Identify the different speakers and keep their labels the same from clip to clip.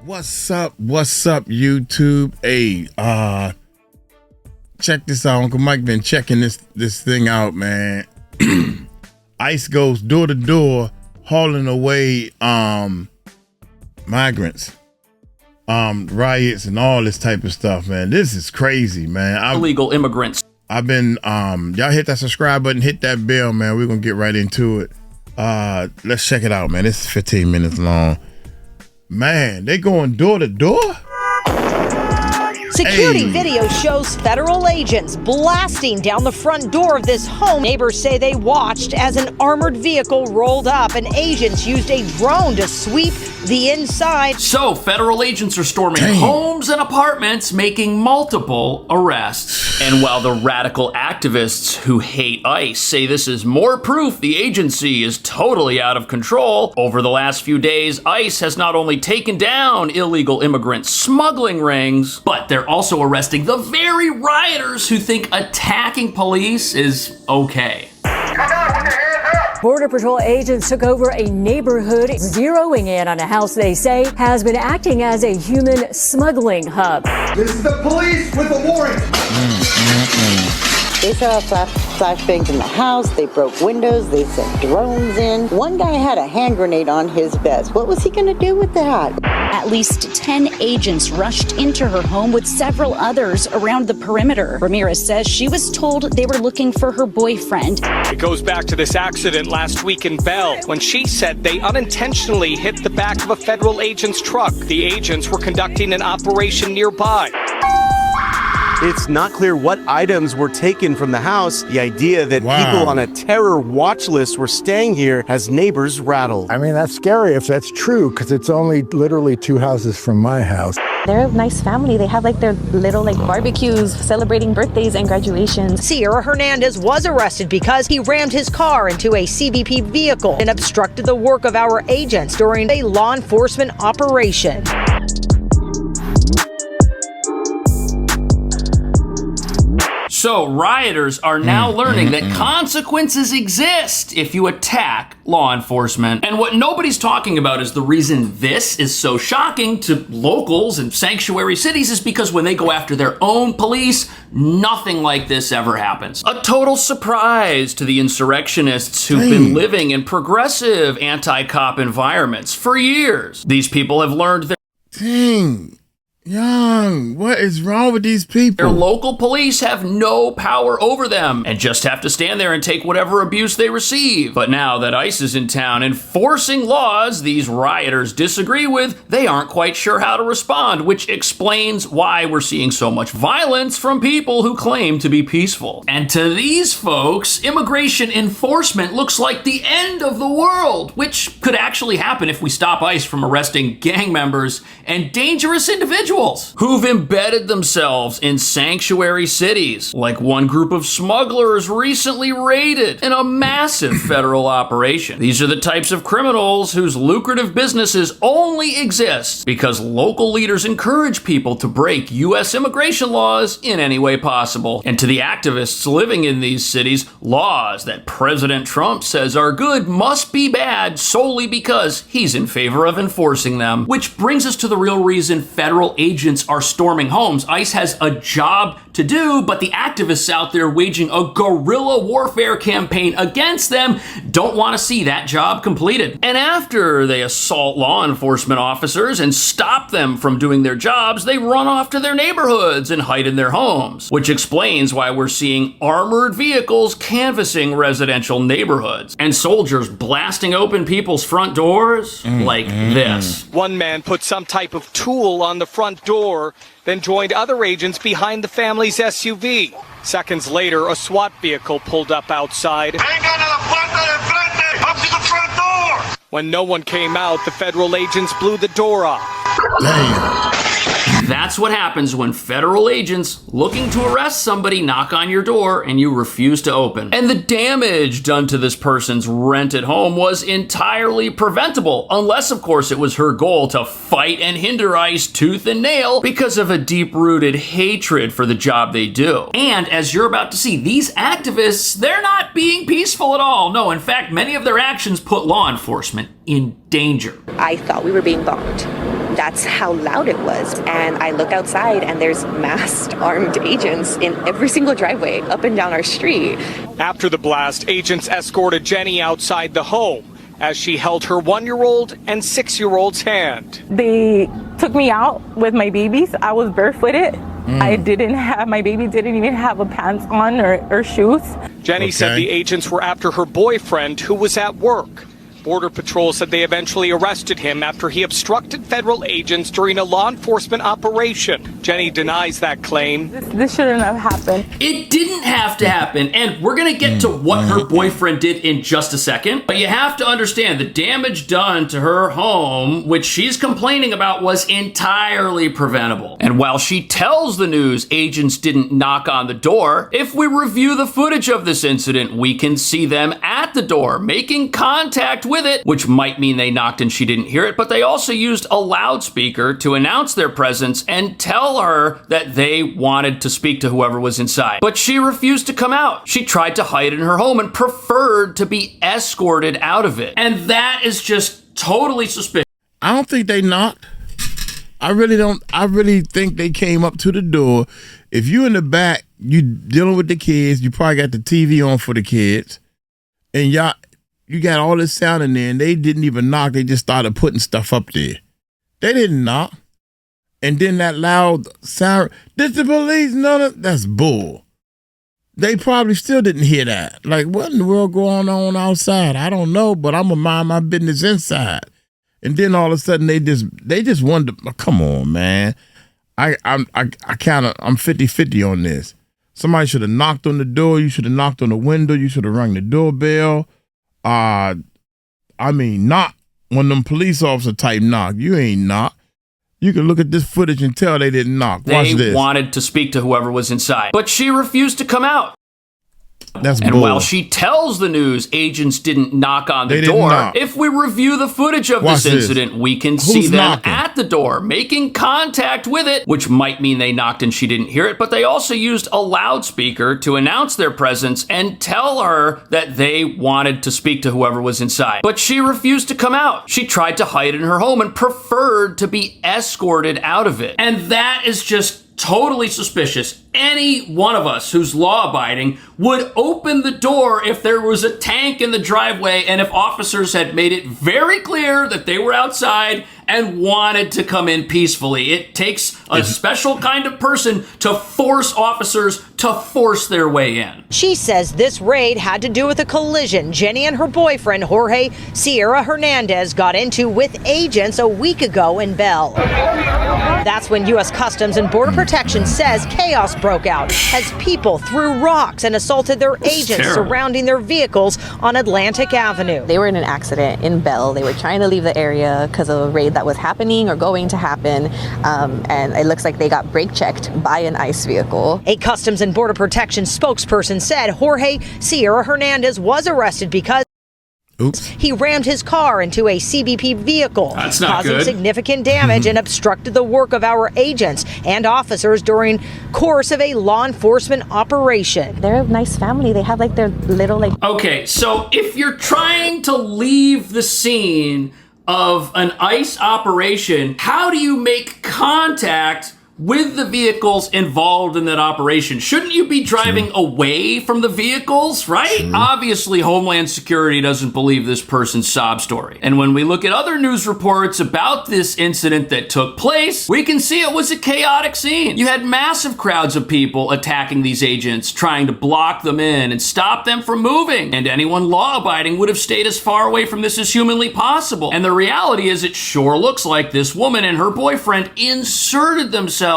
Speaker 1: What's up, YouTube? Hey, check this out. Uncle Mike been checking this thing out, man. ICE goes door to door hauling away migrants, riots and all this type of stuff, man. This is crazy, man.
Speaker 2: Illegal immigrants.
Speaker 1: I've been y'all hit that subscribe button, hit that bell, man. We're gonna get right into it. Let's check it out, man. This is 15 minutes long. Man, they going door to door?
Speaker 3: Security video shows federal agents blasting down the front door of this home. Neighbors say they watched as an armored vehicle rolled up and agents used a drone to sweep the inside.
Speaker 2: So federal agents are storming homes and apartments, making multiple arrests. And while the radical activists who hate ICE say this is more proof the agency is totally out of control, over the last few days, ICE has not only taken down illegal immigrant smuggling rings, but they're also arresting the very rioters who think attacking police is okay.
Speaker 4: Border Patrol agents took over a neighborhood, zeroing in on a house they say has been acting as a human smuggling hub.
Speaker 5: This is the police with a warrant.
Speaker 6: They saw flashbangs in the house, they broke windows, they sent drones in. One guy had a hand grenade on his vest. What was he gonna do with that?
Speaker 7: At least 10 agents rushed into her home with several others around the perimeter. Ramirez says she was told they were looking for her boyfriend.
Speaker 8: It goes back to this accident last week in Bell, when she said they unintentionally hit the back of a federal agent's truck. The agents were conducting an operation nearby.
Speaker 9: It's not clear what items were taken from the house. The idea that people on a terror watch list were staying here has neighbors rattled.
Speaker 10: I mean, that's scary if that's true, because it's only literally 2 houses from my house.
Speaker 11: They're a nice family. They have their little barbecues, celebrating birthdays and graduations.
Speaker 3: Sierra Hernandez was arrested because he rammed his car into a CBP vehicle and obstructed the work of our agents during a law enforcement operation.
Speaker 2: So rioters are now learning that consequences exist if you attack law enforcement. And what nobody's talking about is the reason this is so shocking to locals and sanctuary cities is because when they go after their own police, nothing like this ever happens. A total surprise to the insurrectionists who've been living in progressive anti-cop environments for years. These people have learned that
Speaker 1: Young, what is wrong with these people?
Speaker 2: Their local police have no power over them and just have to stand there and take whatever abuse they receive. But now that ICE is in town enforcing laws these rioters disagree with, they aren't quite sure how to respond, which explains why we're seeing so much violence from people who claim to be peaceful. And to these folks, immigration enforcement looks like the end of the world, which could actually happen if we stop ICE from arresting gang members and dangerous individuals who've embedded themselves in sanctuary cities, like one group of smugglers recently raided in a massive federal operation. These are the types of criminals whose lucrative businesses only exist because local leaders encourage people to break U.S. immigration laws in any way possible. And to the activists living in these cities, laws that President Trump says are good must be bad solely because he's in favor of enforcing them. Which brings us to the real reason federal agents are storming homes. ICE has a job to do, but the activists out there waging a guerrilla warfare campaign against them don't want to see that job completed. And after they assault law enforcement officers and stop them from doing their jobs, they run off to their neighborhoods and hide in their homes, which explains why we're seeing armored vehicles canvassing residential neighborhoods and soldiers blasting open people's front doors like this.
Speaker 8: One man put some type of tool on the front door, then joined other agents behind the family's SUV. Seconds later, a SWAT vehicle pulled up outside. When no one came out, the federal agents blew the door off.
Speaker 2: That's what happens when federal agents looking to arrest somebody knock on your door and you refuse to open. And the damage done to this person's rented home was entirely preventable, unless of course it was her goal to fight and hinder ICE tooth and nail because of a deep-rooted hatred for the job they do. And as you're about to see, these activists, they're not being peaceful at all. No, in fact, many of their actions put law enforcement in danger.
Speaker 11: I thought we were being bombed. That's how loud it was. And I look outside and there's masked armed agents in every single driveway up and down our street.
Speaker 8: After the blast, agents escorted Jenny outside the home as she held her 1-year-old and 6-year-old's hand.
Speaker 12: They took me out with my babies. I was barefooted. My baby didn't even have a pants on or shoes.
Speaker 8: Jenny said the agents were after her boyfriend who was at work. Border Patrol said they eventually arrested him after he obstructed federal agents during a law enforcement operation. Jenny denies that claim.
Speaker 12: This shouldn't have happened.
Speaker 2: It didn't have to happen, and we're going to get to what her boyfriend did in just a second. But you have to understand the damage done to her home, which she's complaining about, was entirely preventable. And while she tells the news agents didn't knock on the door, if we review the footage of this incident, we can see them at the door making contact with it, which might mean they knocked and she didn't hear it, but they also used a loudspeaker to announce their presence and tell her that they wanted to speak to whoever was inside. But she refused to come out. She tried to hide in her home and preferred to be escorted out of it. And that is just totally suspicious.
Speaker 1: I don't think they knocked. I really don't. I really think they came up to the door. If you in the back, you dealing with the kids, you probably got the TV on for the kids, and you got all this sound in there, and they didn't even knock. They just started putting stuff up there. They didn't knock. And then that loud sound, "This the police?" No, that's bull. They probably still didn't hear that. Like, what in the world going on outside? I don't know, but I'm going to mind my business inside. And then all of a sudden, they just wanted to, come on, man. I'm 50-50 on this. Somebody should have knocked on the door. You should have knocked on the window. You should have rung the doorbell. Not one of them police officer type knock. You ain't knock. You can look at this footage and tell they didn't knock. Watch this.
Speaker 2: They wanted to speak to whoever was inside, but she refused to come out.
Speaker 1: That's
Speaker 2: and
Speaker 1: bull.
Speaker 2: While she tells the news agents didn't knock on the door, if we review the footage of this incident, we can see them at the door making contact with it, which might mean they knocked and she didn't hear it, but they also used a loudspeaker to announce their presence and tell her that they wanted to speak to whoever was inside. But she refused to come out. She tried to hide in her home and preferred to be escorted out of it. And that is just totally suspicious. Any one of us who's law-abiding would open the door if there was a tank in the driveway and if officers had made it very clear that they were outside and wanted to come in peacefully. It takes a special kind of person to force officers to force their way in.
Speaker 3: She says this raid had to do with a collision Jenny and her boyfriend, Jorge Sierra Hernandez, got into with agents a week ago in Bell. That's when U.S. Customs and Border Protection says chaos broke out as people threw rocks and assaulted their agents surrounding their vehicles on Atlantic Avenue.
Speaker 11: They were in an accident in Bell. They were trying to leave the area because of a raid that was happening or going to happen. And it looks like they got brake checked by an ICE vehicle.
Speaker 3: A Customs and Border Protection spokesperson said Jorge Sierra Hernandez was arrested because he rammed his car into a CBP vehicle, causing significant damage and obstructed the work of our agents and officers during course of a law enforcement operation.
Speaker 11: They're a nice family. They have like their little
Speaker 2: Okay, so if you're trying to leave the scene of an ICE operation, how do you make contact with the vehicles involved in that operation? Shouldn't you be driving away from the vehicles, right? Obviously, Homeland Security doesn't believe this person's sob story. And when we look at other news reports about this incident that took place, we can see it was a chaotic scene. You had massive crowds of people attacking these agents, trying to block them in and stop them from moving. And anyone law-abiding would have stayed as far away from this as humanly possible. And the reality is it sure looks like this woman and her boyfriend inserted themselves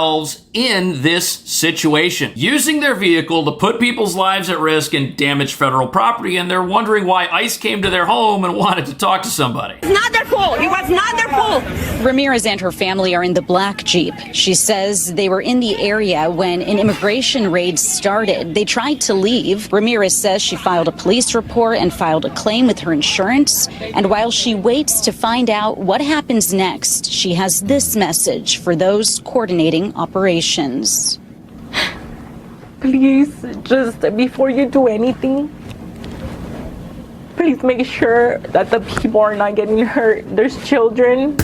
Speaker 2: in this situation, using their vehicle to put people's lives at risk and damage federal property, and they're wondering why ICE came to their home and wanted to talk to somebody.
Speaker 13: It's not their fault. It was not their fault.
Speaker 7: Ramirez and her family are in the black Jeep. She says they were in the area when an immigration raid started. They tried to leave. Ramirez says she filed a police report and filed a claim with her insurance. And while she waits to find out what happens next, she has this message for those coordinating operations.
Speaker 12: Please, just before you do anything, please make sure that the people are not getting hurt. There's children.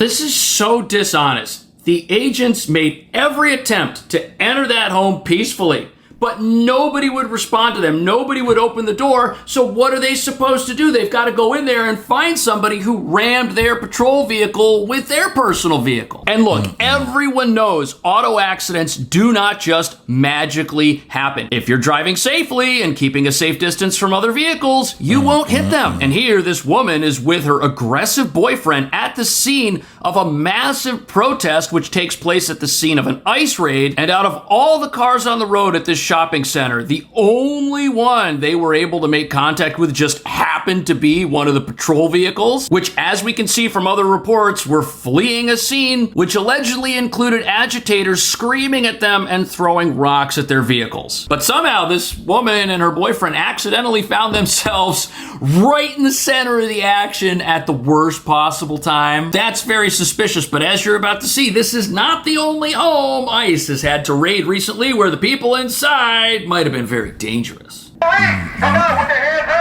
Speaker 2: This is so dishonest. The agents made every attempt to enter that home peacefully, but nobody would respond to them. Nobody would open the door. So what are they supposed to do? They've got to go in there and find somebody who rammed their patrol vehicle with their personal vehicle. And look, everyone knows auto accidents do not just magically happen. If you're driving safely and keeping a safe distance from other vehicles, you won't hit them. And here, this woman is with her aggressive boyfriend at the scene of a massive protest which takes place at the scene of an ICE raid. And out of all the cars on the road at this shopping center, the only one they were able to make contact with just happened to be one of the patrol vehicles, which, as we can see from other reports, were fleeing a scene which allegedly included agitators screaming at them and throwing rocks at their vehicles. But somehow this woman and her boyfriend accidentally found themselves right in the center of the action at the worst possible time. That's very suspicious, but as you're about to see, this is not the only home ICE has had to raid recently where the people inside might have been very dangerous.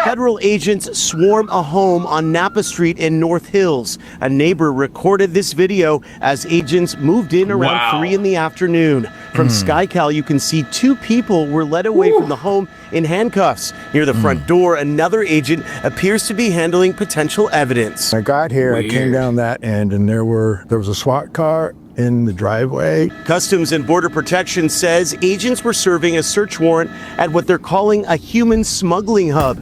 Speaker 9: Federal agents swarm a home on Napa Street in North Hills. A neighbor recorded this video as agents moved in around 3 in the afternoon. From SkyCal, you can see 2 people were led away from the home in handcuffs. Near the front door, another agent appears to be handling potential evidence.
Speaker 10: I got here, I came down that end, and there was a SWAT car in the driveway.
Speaker 9: Customs and Border Protection says agents were serving a search warrant at what they're calling a human smuggling hub.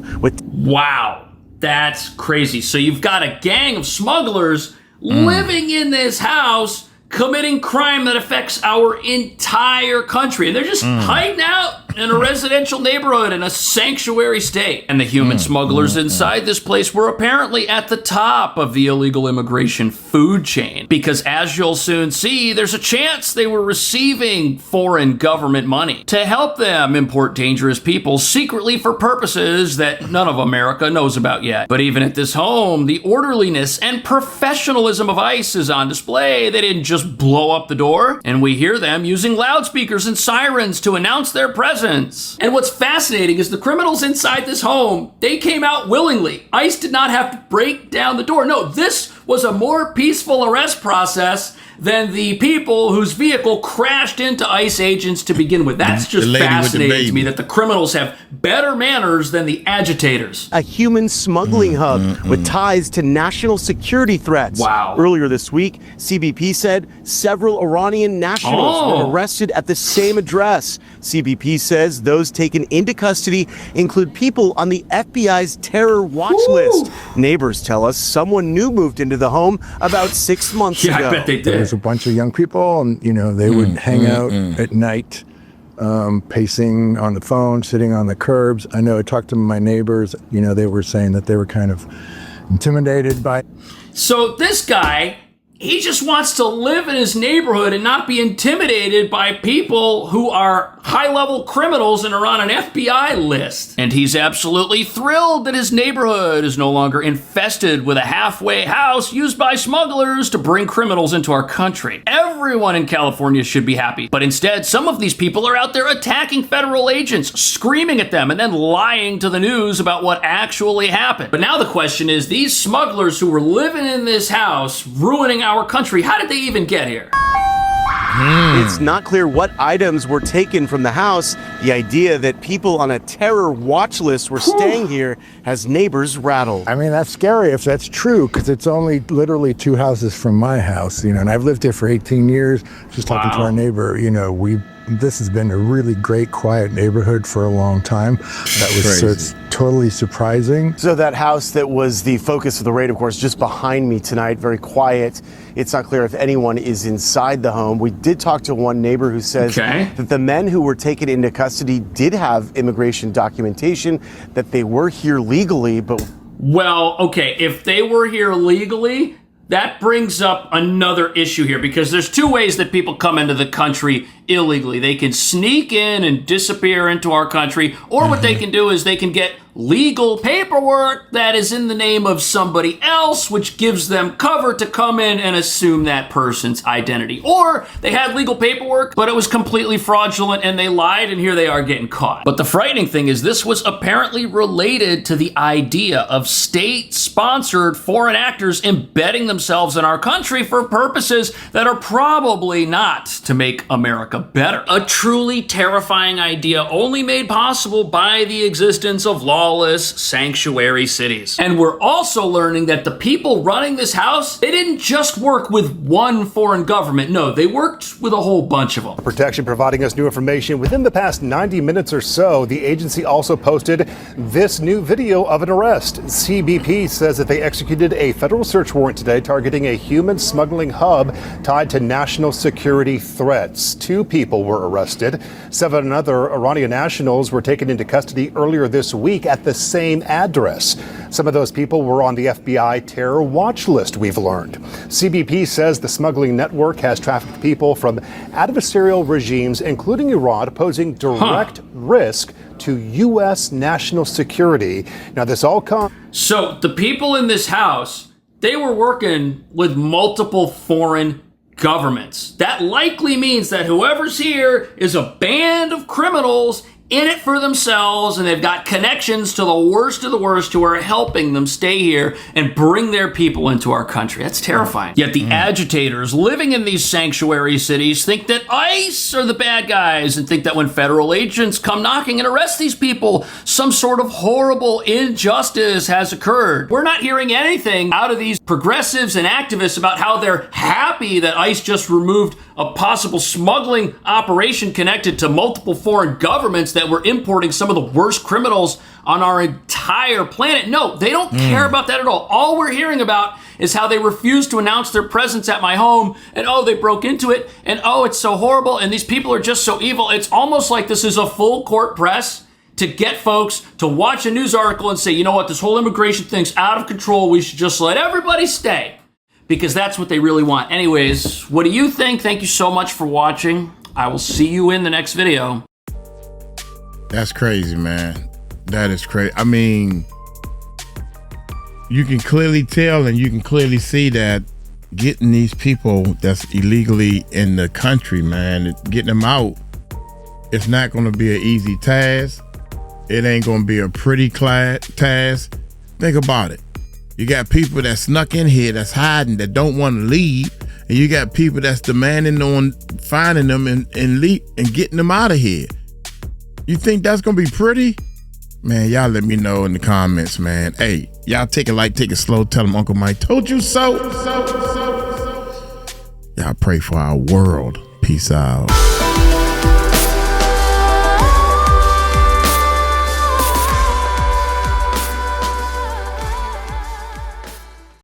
Speaker 2: Wow, that's crazy. So you've got a gang of smugglers living in this house, committing crime that affects our entire country. And they're just hiding out in a residential neighborhood in a sanctuary state. And the human smugglers inside this place were apparently at the top of the illegal immigration food chain. Because as you'll soon see, there's a chance they were receiving foreign government money to help them import dangerous people secretly for purposes that none of America knows about yet. But even at this home, the orderliness and professionalism of ICE is on display. They didn't just blow up the door, and we hear them using loudspeakers and sirens to announce their presence. And what's fascinating is the criminals inside this home, they came out willingly. ICE did not have to break down the door. No, this was a more peaceful arrest process than the people whose vehicle crashed into ICE agents to begin with. That's just fascinating to me, that the criminals have better manners than the agitators.
Speaker 9: A human smuggling hub with ties to national security threats.
Speaker 2: Wow.
Speaker 9: Earlier this week, CBP said several Iranian nationals were arrested at the same address. CBP says those taken into custody include people on the FBI's terror watch list. Neighbors tell us someone new moved into the home about 6 months ago.
Speaker 2: I bet they did.
Speaker 10: There was a bunch of young people, and they would hang out at night, pacing on the phone, sitting on the curbs. I know I talked to my neighbors. They were saying that they were kind of intimidated by.
Speaker 2: So this guy, he just wants to live in his neighborhood and not be intimidated by people who are high-level criminals and are on an FBI list. And he's absolutely thrilled that his neighborhood is no longer infested with a halfway house used by smugglers to bring criminals into our country. Everyone in California should be happy. But instead, some of these people are out there attacking federal agents, screaming at them, and then lying to the news about what actually happened. But now the question is, these smugglers who were living in this house, ruining our country, how did they even get here?
Speaker 9: It's not clear what items were taken from the house. The idea that people on a terror watch list were staying here has neighbors rattled.
Speaker 10: I mean, that's scary if that's true, because it's only literally 2 houses from my house, and I've lived here for 18 years. Just talking to our neighbor, this has been a really great, quiet neighborhood for a long time. That was so it's totally surprising.
Speaker 9: So that house that was the focus of the raid, of course, just behind me tonight, very quiet. It's not clear if anyone is inside the home. We did talk to one neighbor who says that the men who were taken into custody did have immigration documentation, that they were here legally, but...
Speaker 2: Well, okay, if they were here legally, that brings up another issue here, because there's 2 ways that people come into the country illegally. They can sneak in and disappear into our country, or what they can do is they can get legal paperwork that is in the name of somebody else, which gives them cover to come in and assume that person's identity. Or they had legal paperwork, but it was completely fraudulent and they lied, and here they are getting caught. But the frightening thing is this was apparently related to the idea of state-sponsored foreign actors embedding themselves in our country for purposes that are probably not to make America better. A truly terrifying idea only made possible by the existence of lawless sanctuary cities. And we're also learning that the people running this house, they didn't just work with one foreign government. No, they worked with a whole bunch of them.
Speaker 14: Protection providing us new information. Within the past 90 minutes or so, the agency also posted this new video of an arrest. CBP says that they executed a federal search warrant today targeting a human smuggling hub tied to national security threats. 2 people were arrested. 7 other Iranian nationals were taken into custody earlier this week at the same address. Some of those people were on the FBI terror watch list, we've learned. CBP says the smuggling network has trafficked people from adversarial regimes, including Iran, posing direct risk to U.S. national security. Now, this all comes...
Speaker 2: So the people in this house, they were working with multiple foreign governments. That likely means that whoever's here is a band of criminals in it for themselves, and they've got connections to the worst of the worst who are helping them stay here and bring their people into our country. That's terrifying. Yet the agitators living in these sanctuary cities think that ICE are the bad guys and think that when federal agents come knocking and arrest these people, some sort of horrible injustice has occurred. We're not hearing anything out of these progressives and activists about how they're happy that ICE just removed a possible smuggling operation connected to multiple foreign governments that were importing some of the worst criminals on our entire planet. No, they don't care about that at all. All we're hearing about is how they refuse to announce their presence at my home, and oh, they broke into it, and oh, it's so horrible, and these people are just so evil. It's almost like this is a full court press to get folks to watch a news article and say, you know what, this whole immigration thing's out of control. We should just let everybody stay. Because that's what they really want. Anyways, what do you think? Thank you so much for watching. I will see you in the next video.
Speaker 1: That's crazy, man. That is crazy. I mean, you can clearly tell and you can clearly see that getting these people that's illegally in the country, man, getting them out, it's not going to be an easy task. It ain't going to be a pretty task. Think about it. You got people that snuck in here that's hiding, that don't want to leave. And you got people that's demanding on finding them and getting them out of here. You think that's going to be pretty? Man, y'all let me know in the comments, man. Hey, y'all take it light, take it slow. Tell them Uncle Mike told you so. Y'all pray for our world. Peace out.